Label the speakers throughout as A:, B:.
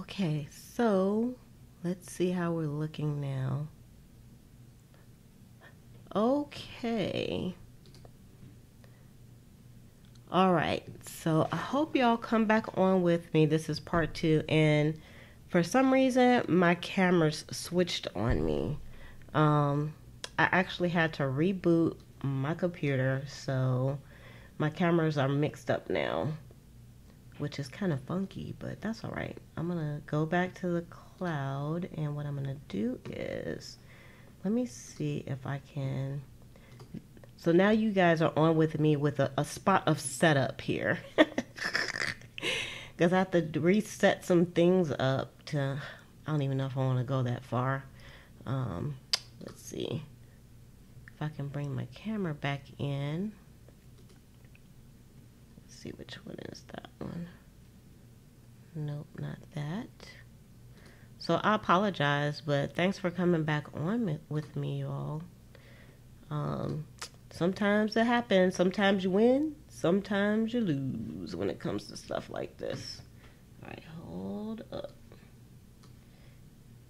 A: Okay, so let's see how we're looking now. Okay. All right, so I hope y'all come back on with me. This is part 2, and for some reason my camera's switched on me. I actually had to reboot my computer, so my cameras are mixed up now, which is kind of funky, but that's all right. I'm gonna go back to the cloud, and what I'm gonna do is, let me see if I can. So now you guys are on with me with a spot of setup here. Because I have to reset some things up to, I don't even know if I want to go that far. Let's see if I can bring my camera back in. Let's see which one is that one. Nope, not that. So I apologize, but thanks for coming back on with me, y'all. Sometimes it happens. Sometimes you win, sometimes you lose when it comes to stuff like this. All right, hold up.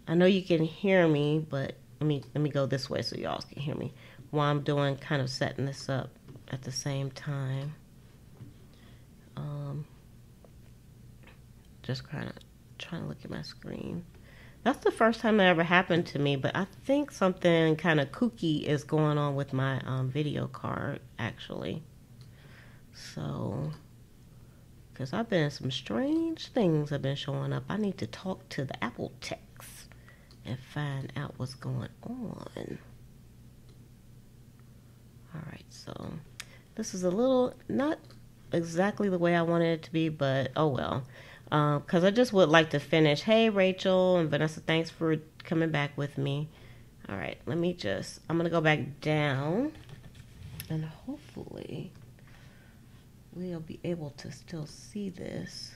A: I know you can hear me, but let me go this way so y'all can hear me while I'm doing kind of setting this up at the same time. Just kind of trying to look at my screen. That's the first time that ever happened to me, but I think something kind of kooky is going on with my video card, actually. So, because I've been, some strange things have been showing up. I need to talk to the Apple techs and find out what's going on. Alright, so this is a little, not exactly the way I wanted it to be, but oh well. Because I just would like to finish. Hey, Rachel and Vanessa, thanks for coming back with me. All right, let me just, I'm going to go back down. And hopefully we'll be able to still see this.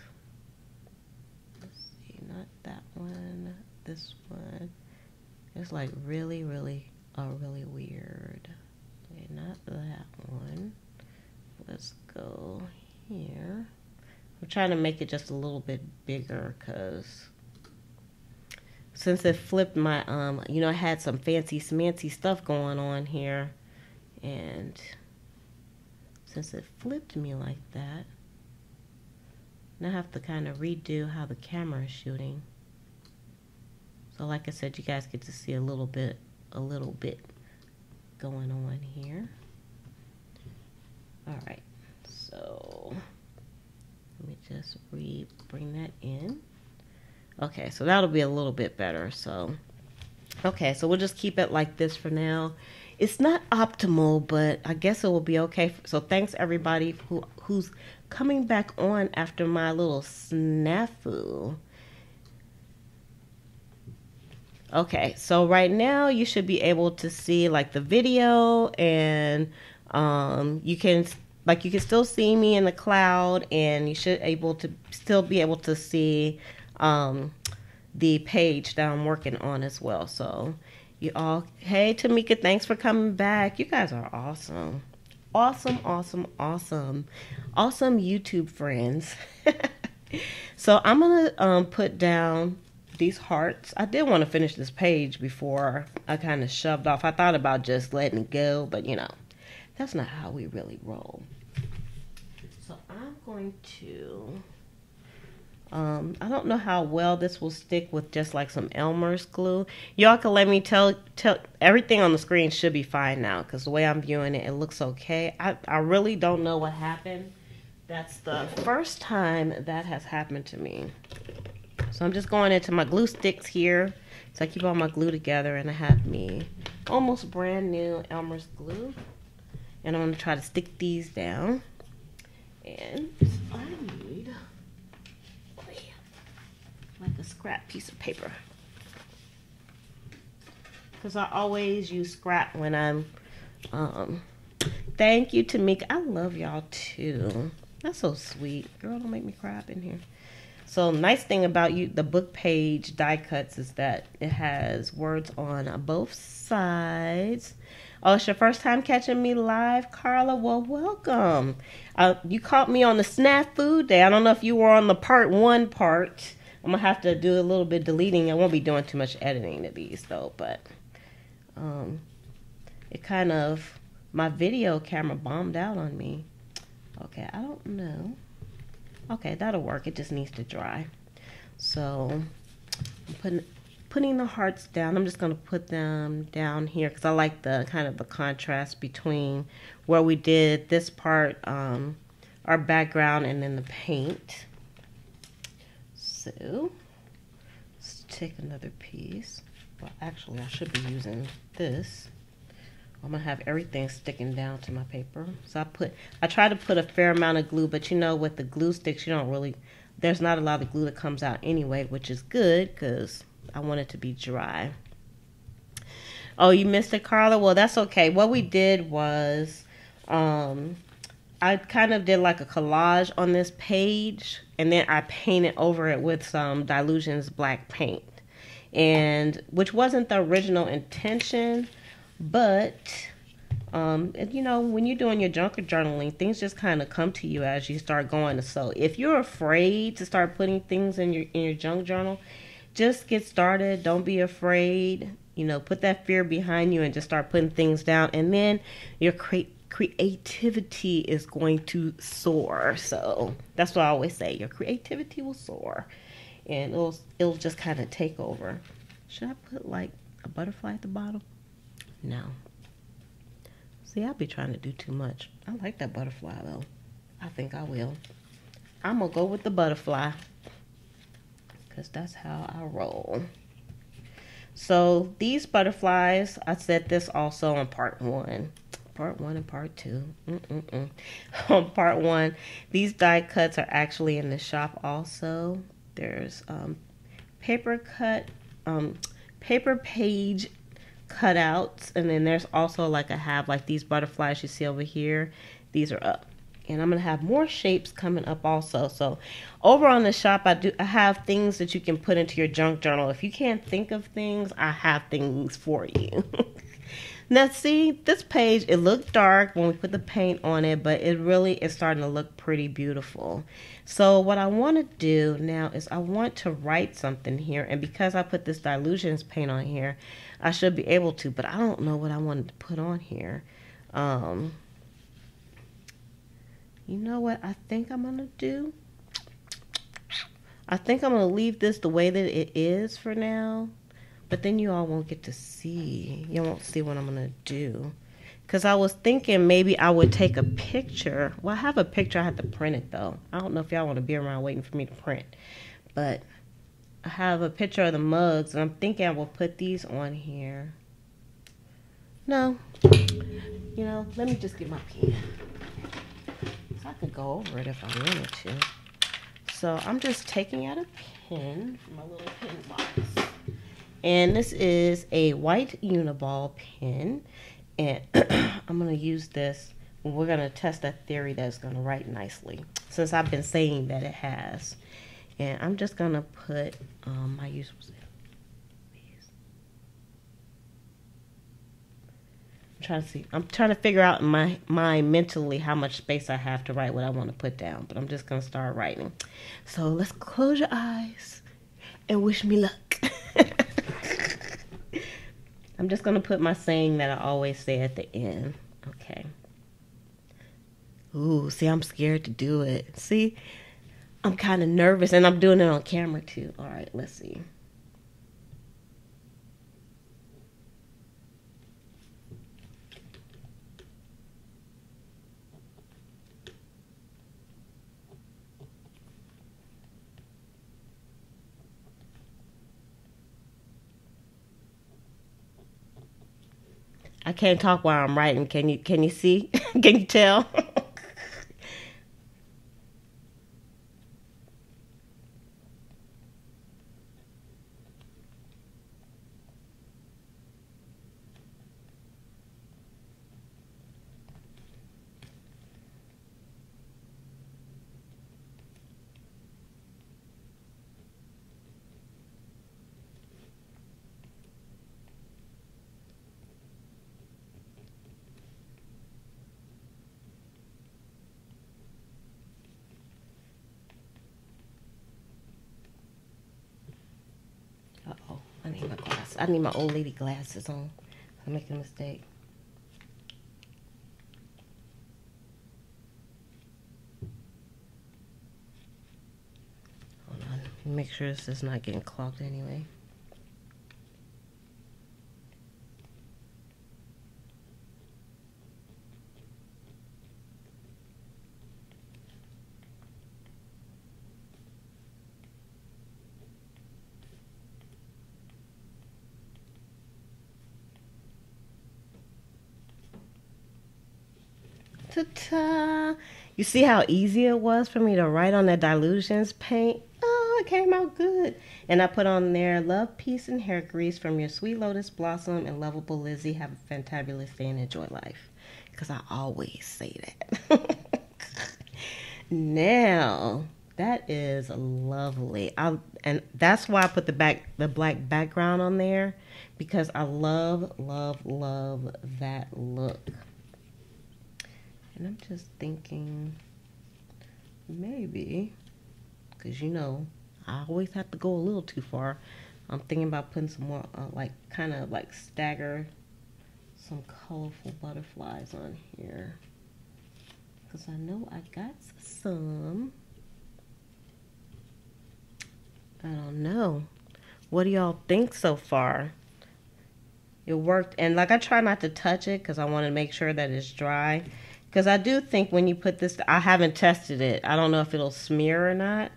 A: Let's see, not that one, this one. It's like really weird. Okay, not that one. Let's go here. I'm trying to make it just a little bit bigger because since it flipped my, you know, I had some fancy smancy stuff going on here, and since it flipped me like that, now I have to kind of redo how the camera is shooting. So like I said, you guys get to see a little bit going on here. All right, so let me just bring that in. Okay, so that'll be a little bit better. So, okay, so we'll just keep it like this for now. It's not optimal, but I guess it will be okay. So thanks everybody who's coming back on after my little snafu. Okay, so right now you should be able to see like the video, and you can still see me in the cloud, and you should still be able to see the page that I'm working on as well. So you all, hey Tamika, thanks for coming back. You guys are awesome. Awesome YouTube friends. So I'm gonna put down these hearts. I did want to finish this page before I kind of shoved off. I thought about just letting it go, but you know, that's not how we really roll. So I'm going to, I don't know how well this will stick with just like some Elmer's glue. Y'all can let me tell everything on the screen should be fine now, because the way I'm viewing it, it looks okay. I really don't know what happened. That's the first time that has happened to me. So I'm just going into my glue sticks here. So I keep all my glue together, and I have me almost brand new Elmer's glue. And I'm going to try to stick these down. And I need like a scrap piece of paper, because I always use scrap when I'm, thank you, Tamika. I love y'all too. That's so sweet. Girl, don't make me cry up in here. So nice thing about the book page die cuts is that it has words on both sides. Oh, it's your first time catching me live, Carla? Well, welcome. You caught me on the snafu day. I don't know if you were on the part 1 part I'm gonna have to do a little bit deleting. I won't be doing too much editing to these though, but it kind of, my video camera bombed out on me. Okay, I don't know. Okay, that'll work. It just needs to dry. So I'm putting the hearts down. I'm just going to put them down here because I like the kind of the contrast between where we did this part, our background, and then the paint. So let's take another piece. Well, actually, I should be using this. I'm gonna have everything sticking down to my paper. So I try to put a fair amount of glue, but you know, with the glue sticks, you don't really, there's not a lot of glue that comes out anyway, which is good because I want it to be dry. Oh, you missed it, Carla? Well, that's okay. What we did was, I kind of did like a collage on this page, and then I painted over it with some Dilutions black paint, and which wasn't the original intention. But, you know, when you're doing your junk journaling, things just kind of come to you as you start going. So if you're afraid to start putting things in your junk journal, just get started. Don't be afraid. You know, put that fear behind you and just start putting things down. And then your creativity is going to soar. So that's what I always say. Your creativity will soar. And it'll just kind of take over. Should I put like a butterfly at the bottom? No. See, I'll be trying to do too much. I like that butterfly though. I think I will. I'm gonna go with the butterfly because that's how I roll. So these butterflies, I said this also on part 1. Part 1 and part 2. On part 1, these die cuts are actually in the shop also. There's paper page cutouts, and then there's also like I have like these butterflies you see over here. These are up, and I'm gonna have more shapes coming up also. So over on the shop, I have things that you can put into your junk journal. If you can't think of things, I have things for you. Now see, this page, it looked dark when we put the paint on it, but it really is starting to look pretty beautiful. So what I want to do now is I want to write something here, and because I put this Dilutions paint on here, I should be able to, but I don't know what I wanted to put on here. You know what I think I'm going to do? I think I'm going to leave this the way that it is for now. But then you all won't get to see. You won't see what I'm going to do. Because I was thinking maybe I would take a picture. Well, I have a picture. I have to print it, though. I don't know if y'all want to be around waiting for me to print. But I have a picture of the mugs. And I'm thinking I will put these on here. No. You know, let me just get my pen. So I could go over it if I wanted to. So I'm just taking out a pen from my little pen box. And this is a white Uniball pen. And I'm going to use this. We're going to test that theory that's going to write nicely. Since I've been saying that it has. And I'm just going to put my usual. I'm trying to figure out in my mind mentally how much space I have to write what I want to put down. But I'm just going to start writing. So let's close your eyes and wish me luck. I'm just going to put my saying that I always say at the end. Okay. Ooh, see, I'm scared to do it. See, I'm kind of nervous, and I'm doing it on camera, too. All right, let's see. I can't talk while I'm writing. Can you see? Can you tell? I need my old lady glasses on. I'm making a mistake. Hold on. Make sure this is not getting clogged anyway. Ta-ta! You see how easy it was for me to write on that Dilutions paint? Oh, it came out good. And I put on there, love, peace, and hair grease from your sweet lotus blossom and lovable Lizzie. Have a fantabulous day and enjoy life. Because I always say that. Now, that is lovely. And that's why I put the black background on there. Because I love, love, love that look. And I'm just thinking, maybe, because you know, I always have to go a little too far. I'm thinking about putting some more, kind of stagger some colorful butterflies on here. Because I know I got some. I don't know. What do y'all think so far? It worked. And I try not to touch it because I want to make sure that it's dry. Because I do think when you put this, I haven't tested it. I don't know if it'll smear or not.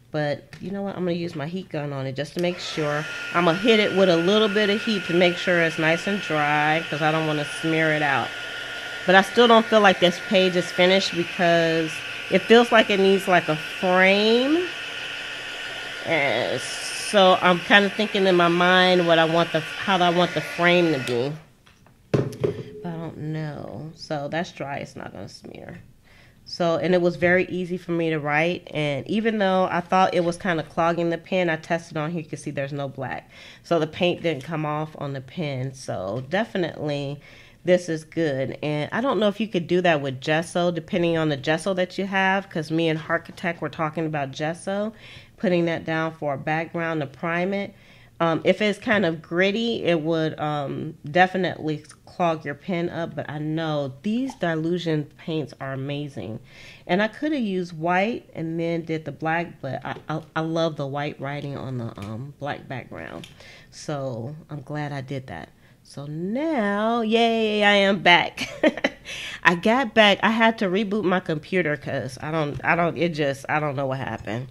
A: But you know what? I'm going to use my heat gun on it just to make sure. I'm going to hit it with a little bit of heat to make sure it's nice and dry. Because I don't want to smear it out. But I still don't feel like this page is finished because it feels like it needs a frame. And so I'm kind of thinking in my mind how I want the frame to be. But I don't know. So that's dry. It's not going to smear. So, and it was very easy for me to write. And even though I thought it was kind of clogging the pen, I tested on here. You can see there's no black. So the paint didn't come off on the pen. So definitely this is good. And I don't know if you could do that with gesso, depending on the gesso that you have. Because me and Architect were talking about gesso. Putting that down for a background to prime it. If it's kind of gritty, it would definitely clog your pen up. But I know these dilution paints are amazing. And I could have used white and then did the black, but I love the white writing on the black background. So I'm glad I did that. So now, yay, I am back. I got back. I had to reboot my computer because I don't know what happened.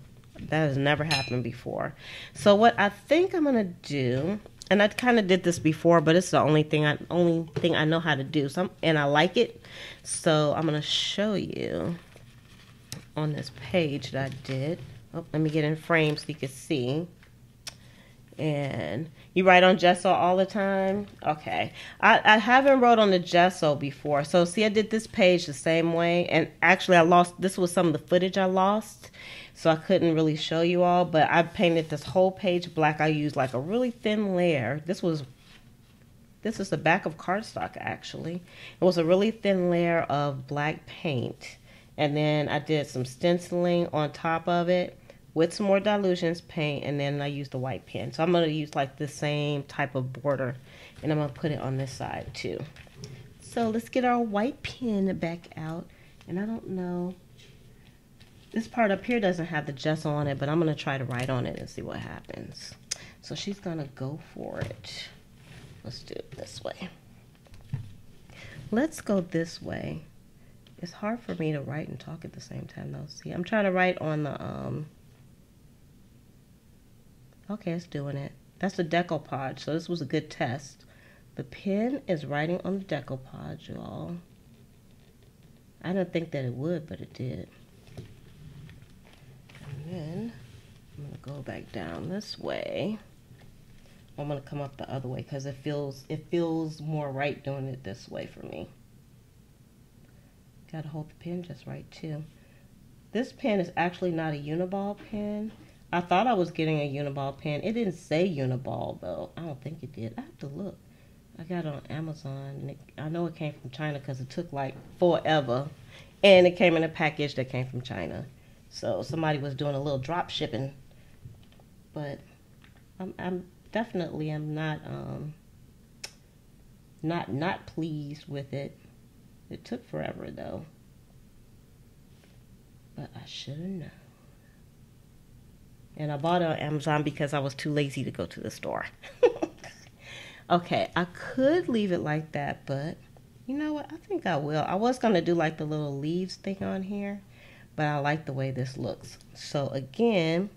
A: That has never happened before. So what I think I'm gonna do, and I kind of did this before, but it's the only thing I know how to do. And I like it. So I'm gonna show you on this page that I did. Oh, let me get in frame so you can see. And you write on gesso all the time? Okay. I haven't wrote on the gesso before. So see, I did this page the same way. And actually this was some of the footage I lost. So I couldn't really show you all. But I painted this whole page black. I used a really thin layer. This is the back of cardstock actually. It was a really thin layer of black paint. And then I did some stenciling on top of it with some more Dilutions paint, and then I used the white pen. So I'm going to use the same type of border, and I'm going to put it on this side too. So let's get our white pen back out. And I don't know, this part up here doesn't have the gesso on it, but I'm going to try to write on it and see what happens. So she's going to go for it. Let's do it this way. Let's go this way. It's hard for me to write and talk at the same time though. See, I'm trying to write on the okay, it's doing it. That's the decoupage, so this was a good test. The pen is writing on the decoupage, y'all. I didn't think that it would, but it did. And then I'm going to go back down this way. I'm going to come up the other way because it feels more right doing it this way for me. Got to hold the pen just right too. This pen is actually not a Uniball pen. I thought I was getting a Uniball pen. It didn't say Uniball though. I don't think it did. I have to look. I got it on Amazon. I know it came from China because it took forever. And it came in a package that came from China. So somebody was doing a little drop shipping. But definitely am not pleased with it. It took forever though. But I should have known. And I bought it on Amazon because I was too lazy to go to the store. Okay, I could leave it like that, but you know what? I think I will. I was going to do like the little leaves thing on here, but I like the way this looks. So again,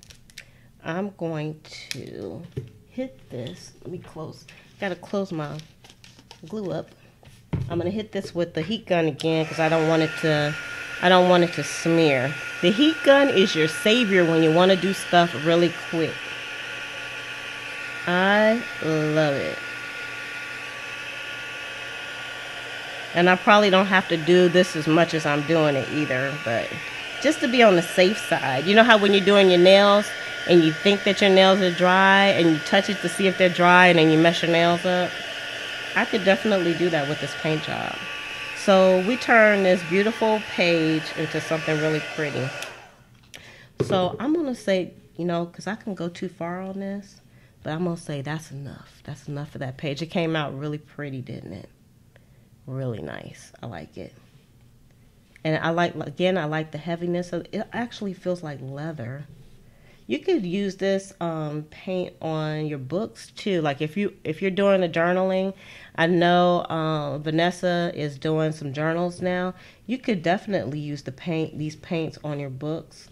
A: I'm going to hit this. Let me close. Got to close my glue up. I'm going to hit this with the heat gun again because I don't want it to smear. The heat gun is your savior when you want to do stuff really quick. I love it. And I probably don't have to do this as much as I'm doing it either, but just to be on the safe side. You know how when you're doing your nails and you think that your nails are dry and you touch it to see if they're dry and then you mess your nails up? I could definitely do that with this paint job. So we turn this beautiful page into something really pretty. So I'm going to say, you know, because I can go too far on this, but I'm going to say that's enough. That's enough for that page. It came out really pretty, didn't it? Really nice. I like it. And I like the heaviness of it. It actually feels like leather. You could use this paint on your books too. Like if you're doing a journaling, I know Vanessa is doing some journals now. You could definitely use these paints on your books.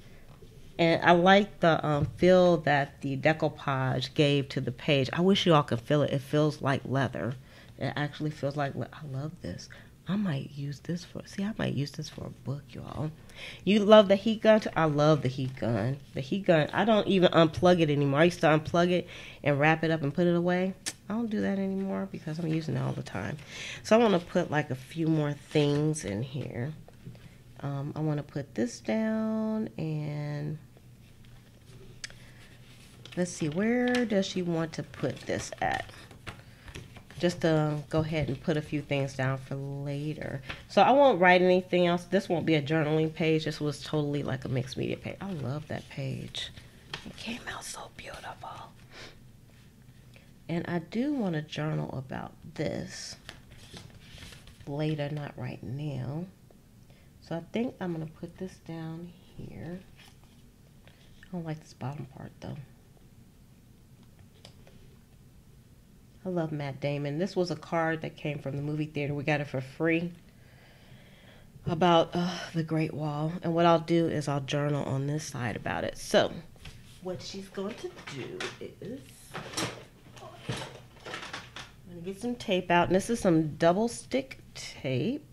A: And I like the feel that the decoupage gave to the page. I wish you all could feel it. It feels like leather. It actually feels like, I love this. I might use this for a book, y'all. You love the heat gun? I love the heat gun. The heat gun, I don't even unplug it anymore. I used to unplug it and wrap it up and put it away. I don't do that anymore because I'm using it all the time. So I want to put like a few more things in here. I want to put this down and let's see, where does she want to put this at? Just to go ahead and put a few things down for later. So I won't write anything else. This won't be a journaling page. This was totally like a mixed media page. I love that page. It came out so beautiful. And I do want to journal about this later, not right now. So I think I'm going to put this down here. I don't like this bottom part though. I love Matt Damon. This was a card that came from the movie theater. We got it for free about the Great Wall. And what I'll do is I'll journal on this side about it. So what she's going to do is I'm going to get some tape out. And this is some double stick tape.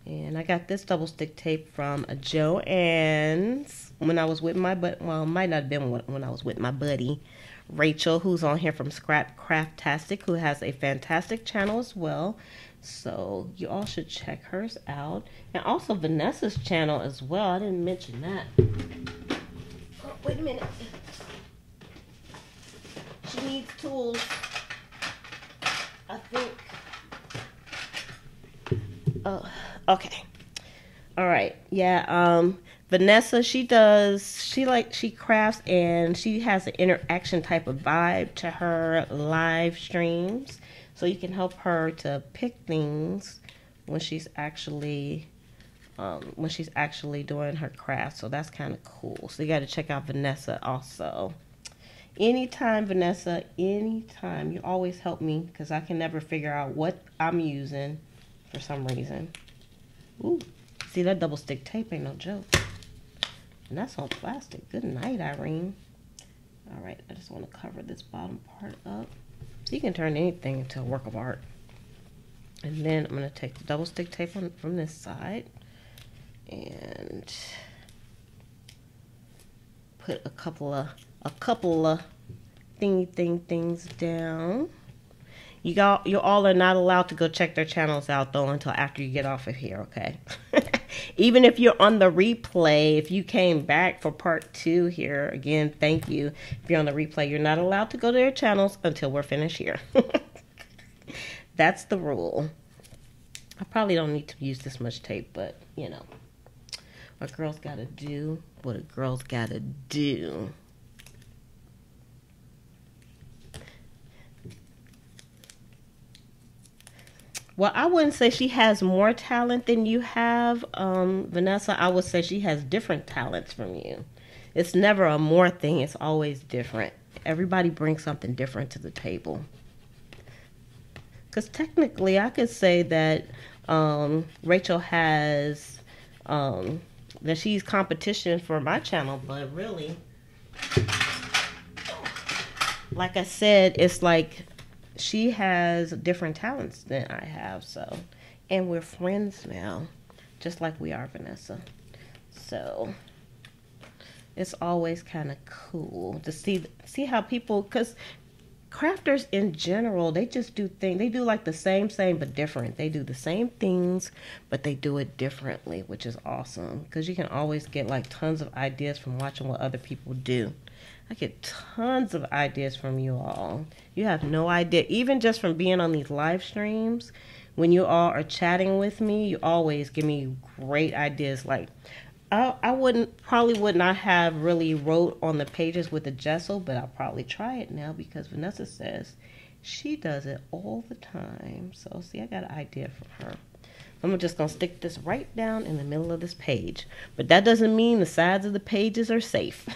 A: And I got this double stick tape from Joann's when I was with my it might not have been when I was with my buddy Rachel, who's on here from Scrap Craftastic, who has a fantastic channel as well. So you all should check hers out. And also Vanessa's channel as well. I didn't mention that. Oh, wait a minute. She needs tools. I think. Oh, okay. All right. Yeah. Vanessa, she crafts and she has an interaction type of vibe to her live streams. So you can help her to pick things when she's actually doing her craft. So that's kind of cool. So you got to check out Vanessa also. Anytime, Vanessa, anytime. You always help me because I can never figure out what I'm using for some reason. Ooh, see that double stick tape ain't no joke. And that's on plastic. Good night, Irene. All right, I just want to cover this bottom part up. So you can turn anything into a work of art. And then I'm going to take the double stick tape from this side and put a couple of things down. You all are not allowed to go check their channels out though until after you get off of here, okay? Even if you're on the replay, if you came back for part 2 here, again, thank you. If you're on the replay, you're not allowed to go to their channels until we're finished here. That's the rule. I probably don't need to use this much tape, but, you know, what girls gotta do, what a girl's gotta do. Well, I wouldn't say she has more talent than you have, Vanessa. I would say she has different talents from you. It's never a more thing, it's always different. Everybody brings something different to the table. Because technically, I could say that Rachel has, that she's competition for my channel, but really, like I said, it's like she has different talents than I have, so, and we're friends now, just like we are, Vanessa. So it's always kind of cool to see how people, because crafters in general, they just do things, they do like the same but different. They do the same things, but they do it differently, which is awesome, because you can always get like tons of ideas from watching what other people do. I get tons of ideas from you all. You have no idea. Even just from being on these live streams, when you all are chatting with me, you always give me great ideas. Like, I probably would not have really wrote on the pages with the gesso, but I'll probably try it now because Vanessa says she does it all the time. So, see, I got an idea from her. I'm just going to stick this right down in the middle of this page. But that doesn't mean the sides of the pages are safe.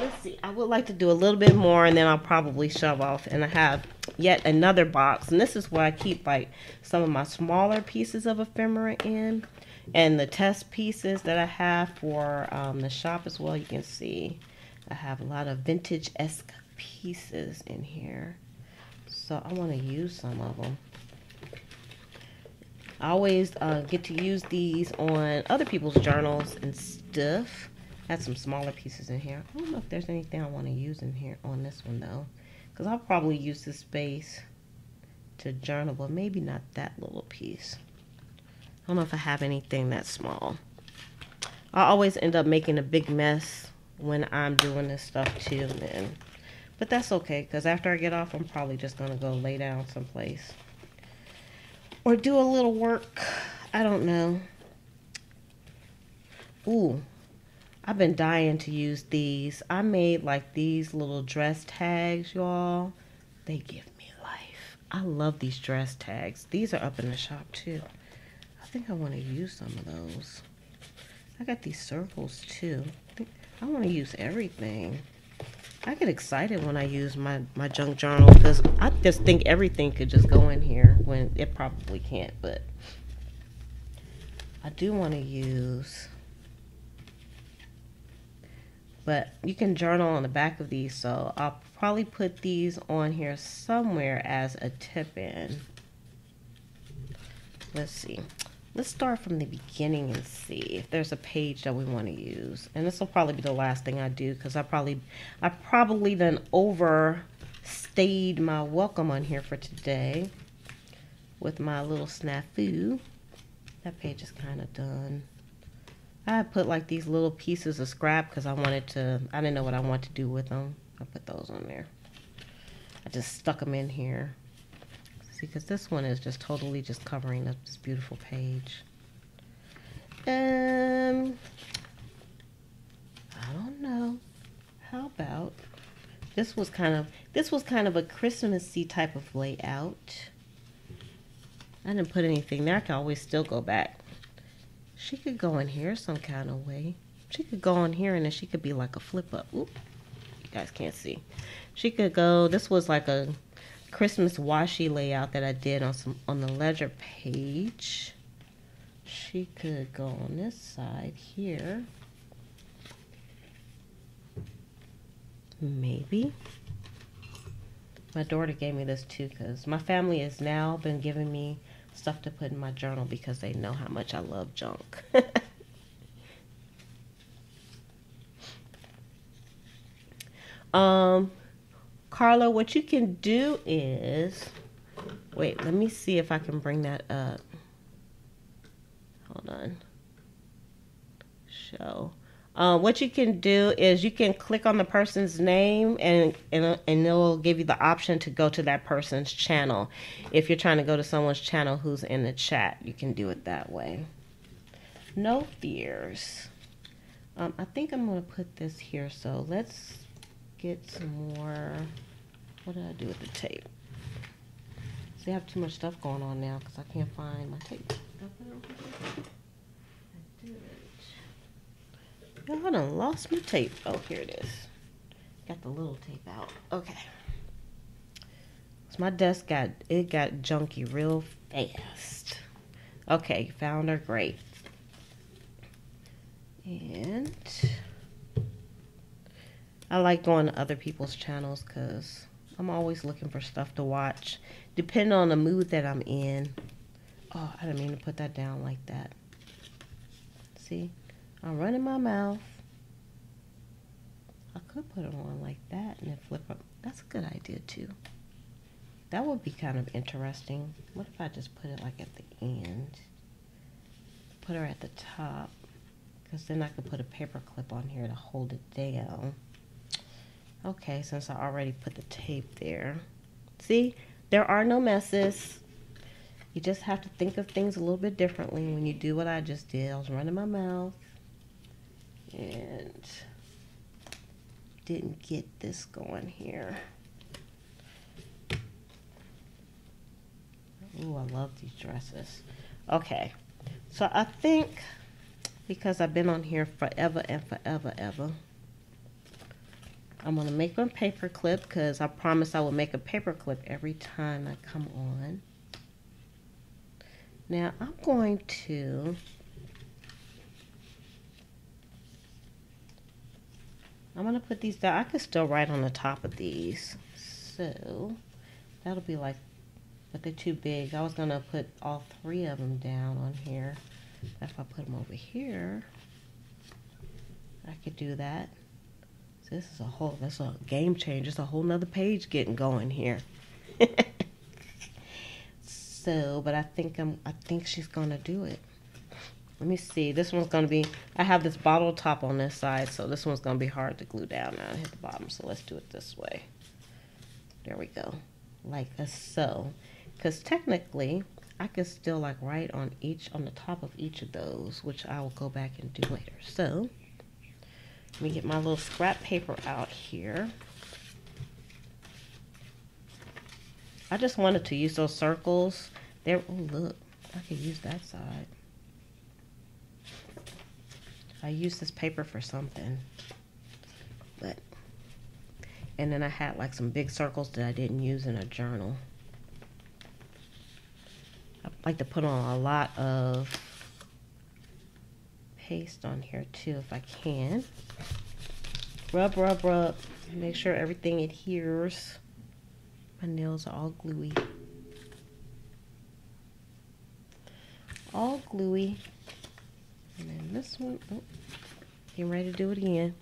A: Let's see, I would like to do a little bit more and then I'll probably shove off. And I have yet another box. And this is where I keep like some of my smaller pieces of ephemera in. And the test pieces that I have for the shop as well. You can see I have a lot of vintage-esque pieces in here. So I want to use some of them. I always get to use these on other people's journals and stuff. I have some smaller pieces in here. I don't know if there's anything I want to use in here on this one though, because I'll probably use this space to journal, but maybe not that little piece. I don't know if I have anything that small. I always end up making a big mess when I'm doing this stuff too, man. But that's okay, because after I get off, I'm probably just going to go lay down someplace. Or do a little work. I don't know. Ooh. I've been dying to use these. I made like these little dress tags, y'all. They give me life. I love these dress tags. These are up in the shop too. I think I want to use some of those. I got these circles too. I want to use everything. I get excited when I use my junk journal because I just think everything could just go in here when it probably can't. But I do want to use... But you can journal on the back of these, so I'll probably put these on here somewhere as a tip-in. Let's see. Let's start from the beginning and see if there's a page that we want to use. And this will probably be the last thing I do because I probably then overstayed my welcome on here for today with my little snafu. That page is kind of done. I put like these little pieces of scrap because I didn't know what I want to do with them. I put those on there. I just stuck them in here. See, because this one is just totally just covering up this beautiful page. I don't know. How about this was kind of a Christmassy type of layout. I didn't put anything there. I can always still go back. She could go in here some kind of way. She could go in here and then she could be like a flip up. Oop, you guys can't see. She could go, this was like a Christmas washi layout that I did on the ledger page. She could go on this side here. Maybe. My daughter gave me this too because my family has now been giving me stuff to put in my journal because they know how much I love junk. Carla, what you can do is, wait, let me see if I can bring that up. Hold on. Show. What you can do is you can click on the person's name and it'll give you the option to go to that person's channel. If you're trying to go to someone's channel who's in the chat, you can do it that way. No fears. I think I'm going to put this here. So let's get some more. What did I do with the tape? See, I have too much stuff going on now because I can't find my tape. I did. I done lost my tape. Oh, here it is. Got the little tape out. Okay. So my desk got junky real fast. Okay, found her. Great. And I like going to other people's channels because I'm always looking for stuff to watch, depending on the mood that I'm in. Oh, I didn't mean to put that down like that. See, I'm running my mouth. I could put it on like that and then flip up. That's a good idea too. That would be kind of interesting. What if I just put it like at the end? Put her at the top. Because then I could put a paper clip on here to hold it down. Okay, since I already put the tape there. See, there are no messes. You just have to think of things a little bit differently when you do what I just did. I was running my mouth and didn't get this going here. Ooh, I love these dresses. Okay, so I think because I've been on here forever and forever, ever, I'm going to make one paper clip because I promised I would make a paper clip every time I come on. Now I'm going to put these down. I could still write on the top of these. So that'll be like, but they're too big. I was going to put all three of them down on here. If I put them over here, I could do that. So this is that's a game changer. It's a whole nother page getting going here. So, but I think she's gonna do it. Let me see. This one's gonna be, I have this bottle top on this side, so this one's gonna be hard to glue down now and hit the bottom. So let's do it this way. There we go. Like so. Because technically, I could still like write on the top of each of those, which I will go back and do later. So, let me get my little scrap paper out here. I just wanted to use those circles. There, oh look, I could use that side. I used this paper for something. And then I had like some big circles that I didn't use in a journal. I like to put on a lot of paste on here too if I can. Rub, rub, rub. Make sure everything adheres. My nails are all gluey. All gluey. And then this one, oh, getting ready to do it again.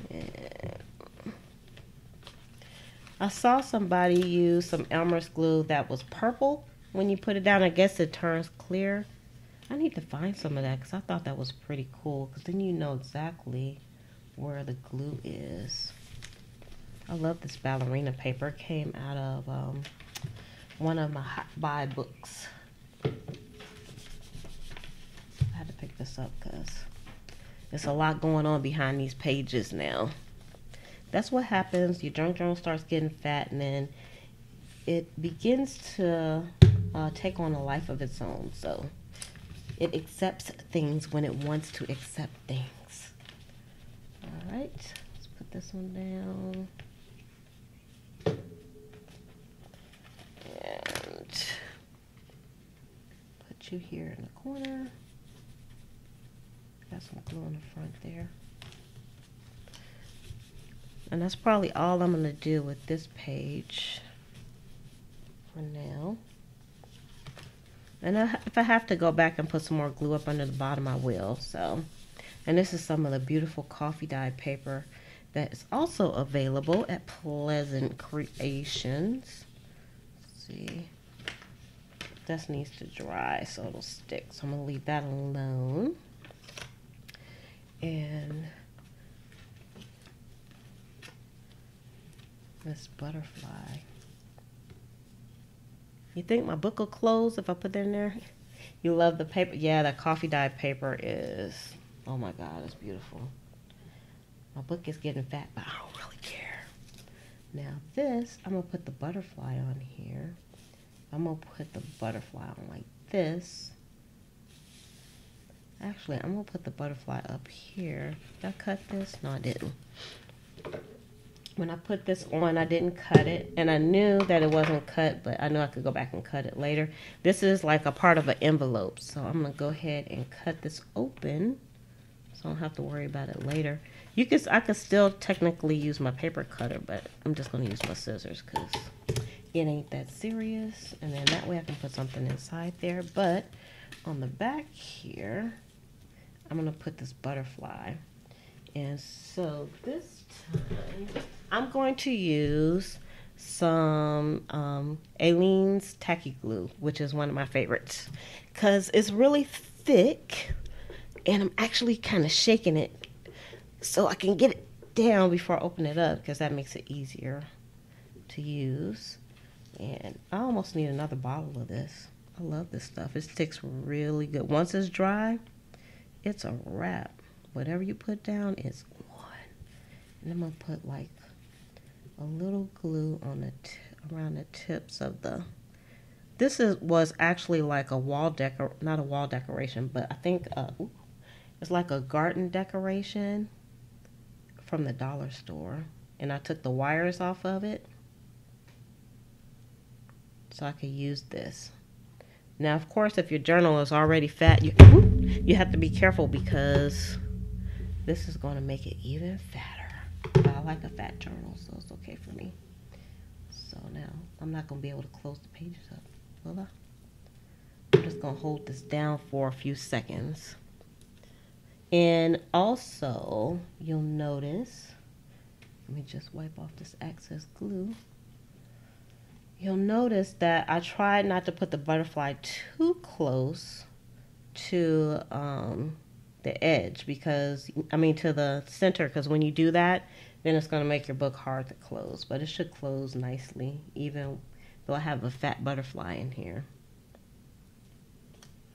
A: And I saw somebody use some Elmer's glue that was purple. When you put it down, I guess it turns clear. I need to find some of that because I thought that was pretty cool, because then you know exactly where the glue is. I love this ballerina paper. It came out of one of my Hot Buy books. I had to pick this up because there's a lot going on behind these pages now. That's what happens. Your junk journal starts getting fat, and then it begins to take on a life of its own. So it accepts things when it wants to accept things. All right, let's put this one down. And put you here in the corner. Got some glue on the front there. And that's probably all I'm going to do with this page for now. And if I have to go back and put some more glue up under the bottom, I will. So, and this is some of the beautiful coffee dye paper that is also available at Pleasant Creations. Let's see. This needs to dry so it'll stick. So I'm going to leave that alone. And this butterfly. You think my book will close if I put that in there? You love the paper? Yeah, that coffee dye paper is, oh my God, it's beautiful. My book is getting fat, but I don't really care. Now this, I'm going to put the butterfly on here. I'm going to put the butterfly on like this. Actually, I'm going to put the butterfly up here. Did I cut this? No, I didn't. When I put this on, I didn't cut it. And I knew that it wasn't cut, but I knew I could go back and cut it later. This is like a part of an envelope. So I'm going to go ahead and cut this open, so I don't have to worry about it later. I could still technically use my paper cutter, but I'm just going to use my scissors because it ain't that serious. And then that way I can put something inside there. But on the back here, I'm going to put this butterfly. And so this time, I'm going to use some Aleene's Tacky Glue, which is one of my favorites, because it's really thick, and I'm actually kind of shaking it so I can get it down before I open it up, because that makes it easier to use. And I almost need another bottle of this. I love this stuff. It sticks really good. Once it's dry, it's a wrap. Whatever you put down is on. And I'm going to put like a little glue on the around the tips of the... This was actually like a wall not a wall decoration, but I think it's like a garden decoration from the dollar store. And I took the wires off of it so I could use this. Now, of course, if your journal is already fat, you have to be careful, because this is going to make it even fatter. But I like a fat journal, so it's okay for me. So now, I'm not going to be able to close the pages up, will I? I'm just going to hold this down for a few seconds. And also, you'll notice, let me just wipe off this excess glue. You'll notice that I tried not to put the butterfly too close to the edge, because, to the center, because when you do that, then it's going to make your book hard to close. But it should close nicely, even though I have a fat butterfly in here.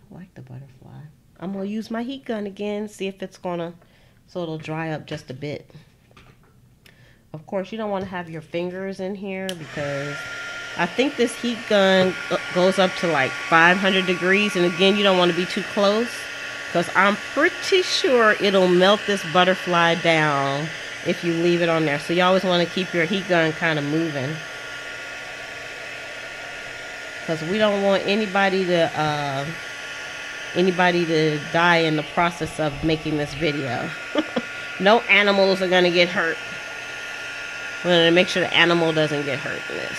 A: I like the butterfly. I'm going to use my heat gun again, see if it's going to, so it'll dry up just a bit. Of course, you don't want to have your fingers in here, because I think this heat gun goes up to like 500 degrees. And again, you don't want to be too close, because I'm pretty sure it'll melt this butterfly down if you leave it on there. So you always want to keep your heat gun kind of moving, because we don't want anybody to die in the process of making this video. No animals are going to get hurt. We're going to make sure the animal doesn't get hurt in this.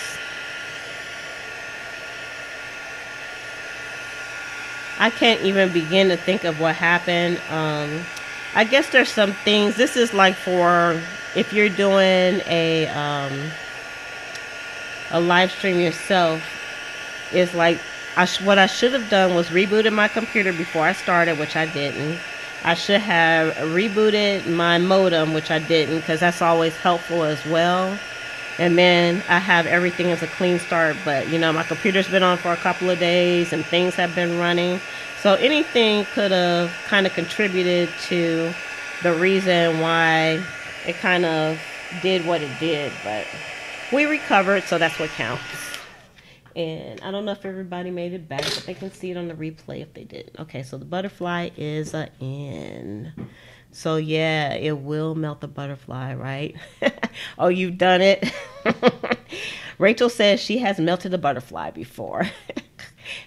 A: I can't even begin to think of what happened. I guess there's some things. This is like for if you're doing a live stream yourself. It's like what I should have done was rebooted my computer before I started, which I didn't. I should have rebooted my modem, which I didn't, because that's always helpful as well. And then I have everything as a clean start. But, my computer's been on for a couple of days and things have been running. So anything could have kind of contributed to the reason why it kind of did what it did. But we recovered, so that's what counts. And I don't know if everybody made it back, but they can see it on the replay if they didn't. Okay, so the butterfly is in. So yeah, it will melt the butterfly, right? Oh, you've done it? Rachel says she has melted a butterfly before.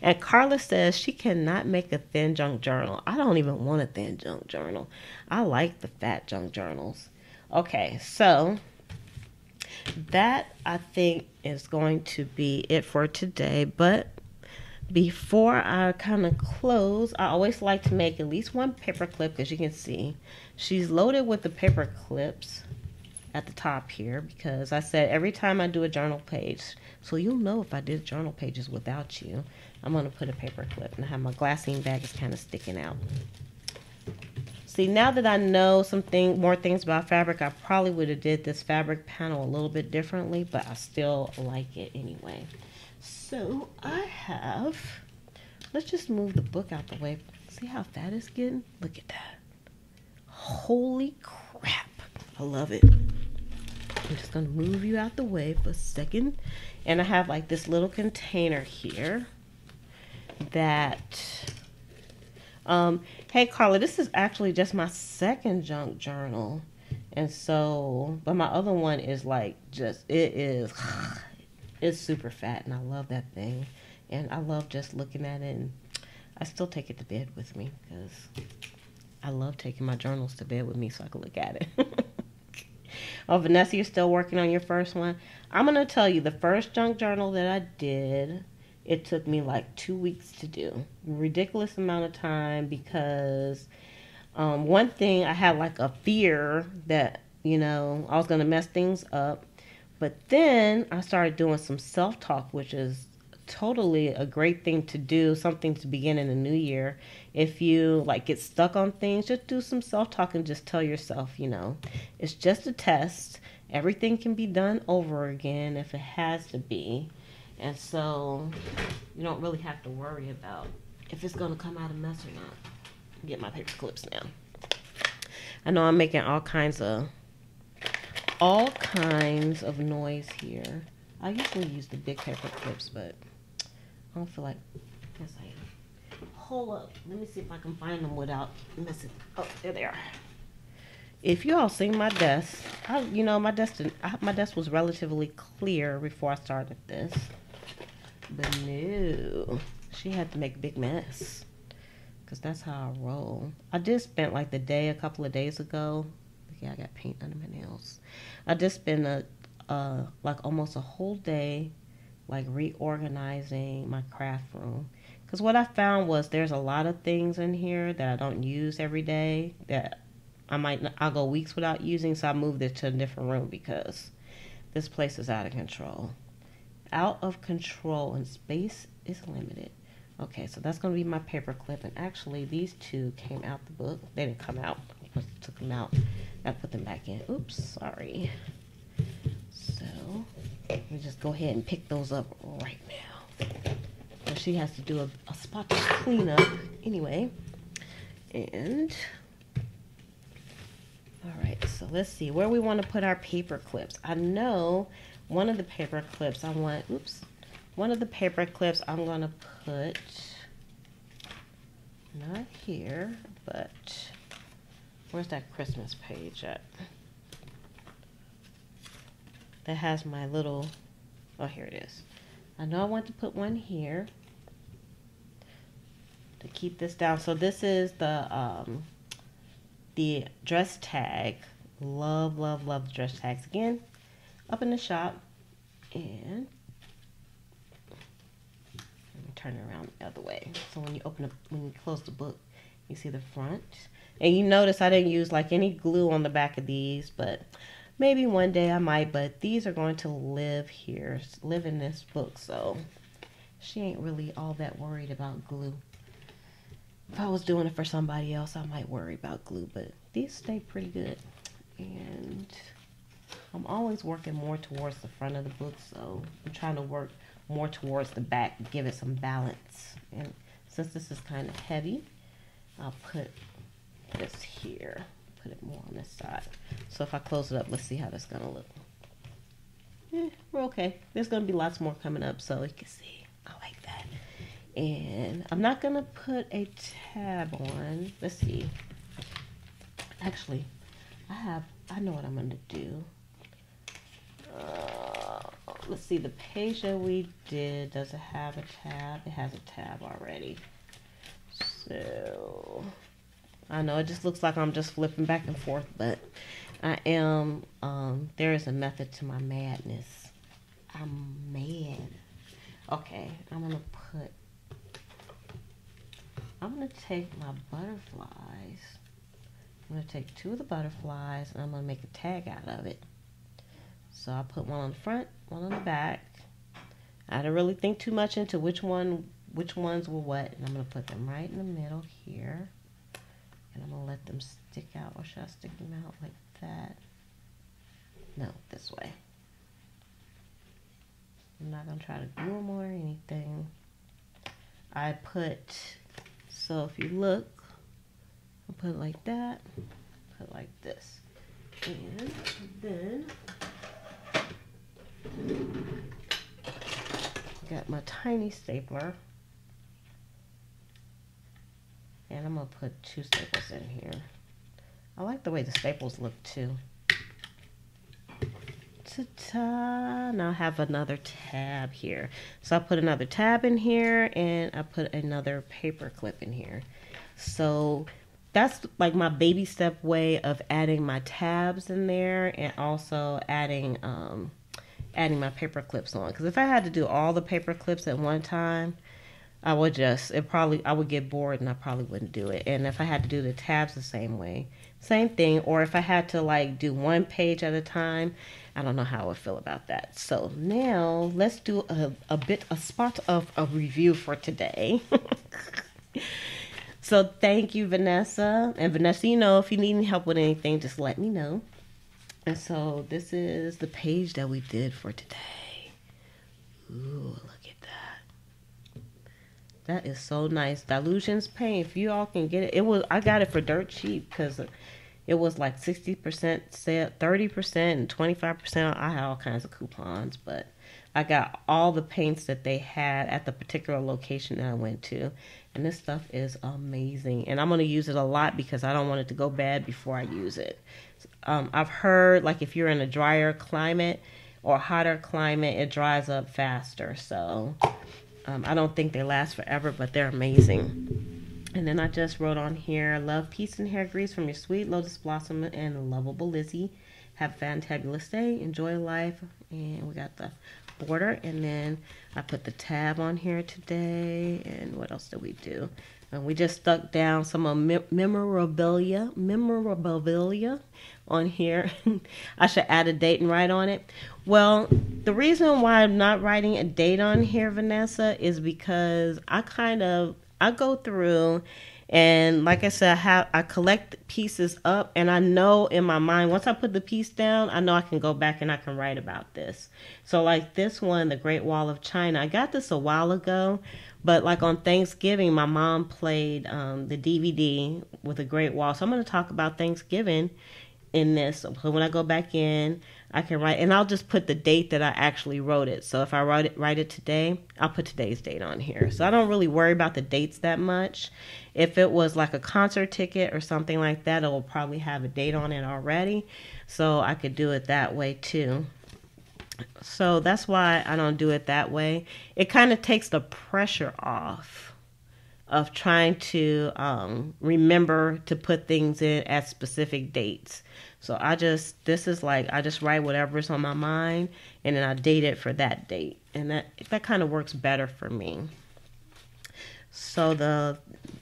A: And Carla says she cannot make a thin junk journal. I don't even want a thin junk journal. I like the fat junk journals. Okay, so that I think is going to be it for today. But before I kind of close, I always like to make at least one paper clip. As you can see, she's loaded with the paper clips at the top here, because I said every time I do a journal page, so you'll know if I did journal pages without you, I'm going to put a paper clip. And I have my glassine bag is kind of sticking out. See, now that I know more things about fabric, I probably would have did this fabric panel a little bit differently, but I still like it anyway. So I have, let's just move the book out the way. See how fat it's getting? Look at that. Holy crap. I love it. I'm just gonna move you out the way for a second. And I have like this little container here that hey Carla, this is actually just my second junk journal. And so, but my other one is like just, it's super fat, and I love that thing. And I love just looking at it, and I still take it to bed with me because I love taking my journals to bed with me so I can look at it. Oh, Vanessa, you're still working on your first one? I'm going to tell you, the first junk journal that I did, it took me like 2 weeks to do. Ridiculous amount of time because one thing, I had like a fear that, you know, I was going to mess things up. But then I started doing some self-talk, which is totally a great thing to do, something to begin in the new year. If you like get stuck on things, just do some self-talk and just tell yourself, you know, it's just a test. Everything can be done over again if it has to be. And so you don't really have to worry about if it's going to come out a mess or not. Get my paper clips now. I know I'm making all kinds of noise here. I usually use the big paper clips, but I don't feel like, yes I am. Hold up, let me see if I can find them without messing. Oh, there they are. If you all see my desk, you know, my desk was relatively clear before I started this. But no, she had to make a big mess. Because that's how I roll. I just spent like the day a couple of days ago. Yeah, I got paint under my nails. I just spent like almost a whole day like reorganizing my craft room. Because what I found was there's a lot of things in here that I don't use every day that I'll go weeks without using. So I moved it to a different room because this place is out of control. Out of control, and space is limited. Okay, so that's going to be my paper clip. And actually, these two came out the book. They didn't come out. I took them out. I put them back in. Oops, sorry. So, let me just go ahead and pick those up right now. So she has to do a spot cleanup anyway. And, all right, so let's see where we want to put our paper clips. I know one of the paper clips I want, one of the paper clips I'm going to put, not here, but where's that Christmas page at? That has my little, oh, here it is. I know I want to put one here to keep this down. So this is the dress tag. Love, love, love the dress tags. Again, up in the shop. And let me turn it around the other way. So when you close the book, you see the front. And you notice I didn't use like any glue on the back of these, but maybe one day I might. But these are going to live here, live in this book. So she ain't really all that worried about glue. If I was doing it for somebody else, I might worry about glue. But these stay pretty good. And I'm always working more towards the front of the book, so I'm trying to work more towards the back, give it some balance. And since this is kind of heavy, I'll put this here, put it more on this side. So if I close it up, let's see how that's going to look. We're okay. There's going to be lots more coming up, so you can see. I like that. And I'm not going to put a tab on. Let's see. Actually, I know what I'm going to do. Let's see, the page that we did, does it have a tab? It has a tab already. So, I know it just looks like I'm just flipping back and forth, but I am, there is a method to my madness. I'm mad. Okay, I'm going to take my butterflies. I'm going to take 2 of the butterflies, and I'm going to make a tag out of it. So I put one on the front, one on the back. I didn't really think too much into which ones were what. And I'm going to put them right in the middle here. And I'm going to let them stick out. Or should I stick them out like that? No, this way. I'm not going to try to glue them or anything. So if you look, I'll put it like that. Put it like this. And then Got my tiny stapler. And I'm going to put 2 staples in here. I like the way the staples look too. Ta-ta! Now I have another tab here. So I put another tab in here and I put another paper clip in here. So that's like my baby step way of adding my tabs in there and also adding my paper clips on. Because if I had to do all the paper clips at one time, I would get bored and I probably wouldn't do it. And if I had to do the tabs the same way, same thing. Or if I had to like do one page at a time, I don't know how I would feel about that. So now let's do a spot of a review for today. So thank you, Vanessa. And Vanessa, you know, if you need any help with anything, just let me know. And so this is the page that we did for today. Ooh, look at that. That is so nice. Dilutions paint, if you all can get it. I got it for dirt cheap because it was like 60% sale, 30% and 25%. I had all kinds of coupons, but I got all the paints that they had at the particular location that I went to. And this stuff is amazing. And I'm going to use it a lot because I don't want it to go bad before I use it. I've heard like if you're in a drier climate or hotter climate, it dries up faster. So I don't think they last forever, but they're amazing. And then I just wrote on here, love, peace, and hair grease from your sweet lotus blossom and lovable Lizzie. Have a fantabulous day. Enjoy life. And we got the border. And then I put the tab on here today. And what else did we do? And we just stuck down some memorabilia on here. I should add a date and write on it. Well, the reason why I'm not writing a date on here, Vanessa, is because I go through and like I said, I collect pieces up and I know in my mind, once I put the piece down, I know I can go back and I can write about this. So like this one, the Great Wall of China, I got this a while ago, but like on Thanksgiving, my mom played the DVD with the Great Wall. So I'm going to talk about Thanksgiving in this. So when I go back in, I can write, and I'll just put the date that I actually wrote it. So if I write it today, I'll put today's date on here. So I don't really worry about the dates that much. If it was like a concert ticket or something like that, it will probably have a date on it already. So I could do it that way too. So that's why I don't do it that way. It kind of takes the pressure off of trying to remember to put things in at specific dates. So I just write whatever's on my mind and then I date it for that date. And that kind of works better for me. So the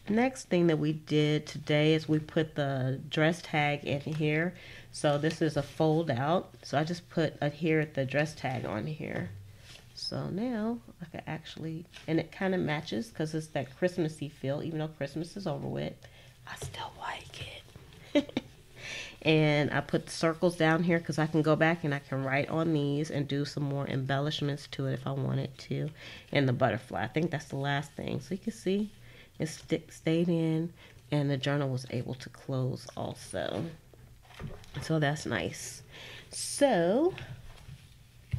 A: next thing that we did today is we put the dress tag in here. So this is a fold out. So I just put adhere the dress tag on here. So now I can actually, and it kind of matches because it's that Christmassy feel, even though Christmas is over with, I still like it. And I put the circles down here because I can go back and I can write on these and do some more embellishments to it if I wanted to. And the butterfly, I think that's the last thing. So you can see it stayed in and the journal was able to close also. So that's nice. So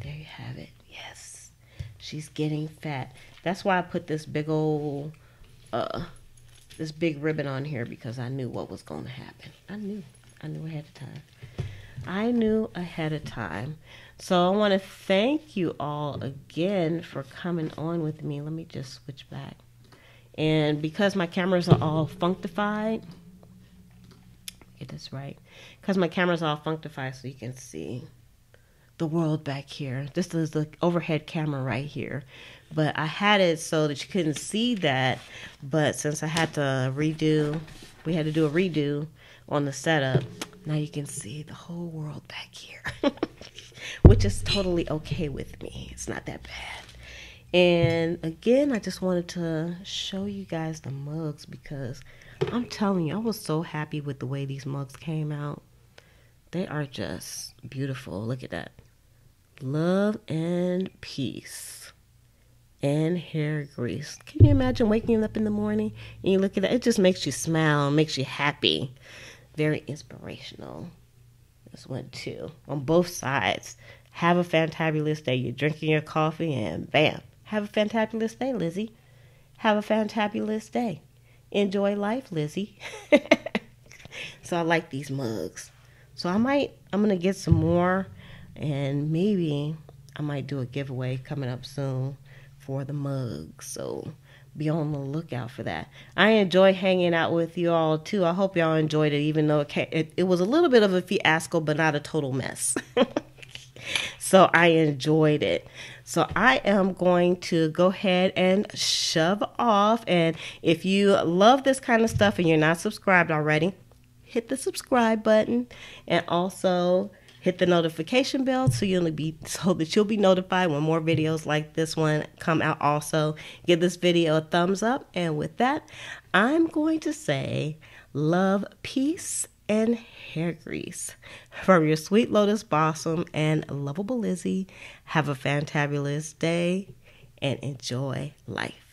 A: there you have it. Yes, she's getting fat. That's why I put this big old, this big ribbon on here because I knew what was going to happen. I knew ahead of time. I knew ahead of time. So I want to thank you all again for coming on with me. Let me just switch back. And because my cameras are all functified, get this right. Because my cameras are all functified so you can see the world back here. This is the overhead camera right here. But I had it so that you couldn't see that. But since I had to redo, we had to do a redo on the setup. Now you can see the whole world back here, which is totally okay with me. It's not that bad. And again, I just wanted to show you guys the mugs because I'm telling you, I was so happy with the way these mugs came out. They are just beautiful. Look at that. Love and peace and hair grease. Can you imagine waking up in the morning and you look at that? It just makes you smile, makes you happy. Very inspirational. This one too. On both sides. Have a fantabulous day. You're drinking your coffee and bam. Have a fantabulous day, Lizzie. Have a fantabulous day. Enjoy life, Lizzie. So I like these mugs. So I'm going to get some more, and maybe I might do a giveaway coming up soon for the mugs. So be on the lookout for that. I enjoy hanging out with you all too. I hope y'all enjoyed it, even though it was a little bit of a fiasco, but not a total mess. So I enjoyed it. So I am going to go ahead and shove off. And if you love this kind of stuff and you're not subscribed already, hit the subscribe button and also hit the notification bell so that you'll be notified when more videos like this one come out. Also, give this video a thumbs up. And with that, I'm going to say love, peace, and hair grease from your sweet lotus blossom and lovable Lizzie. Have a fantabulous day and enjoy life.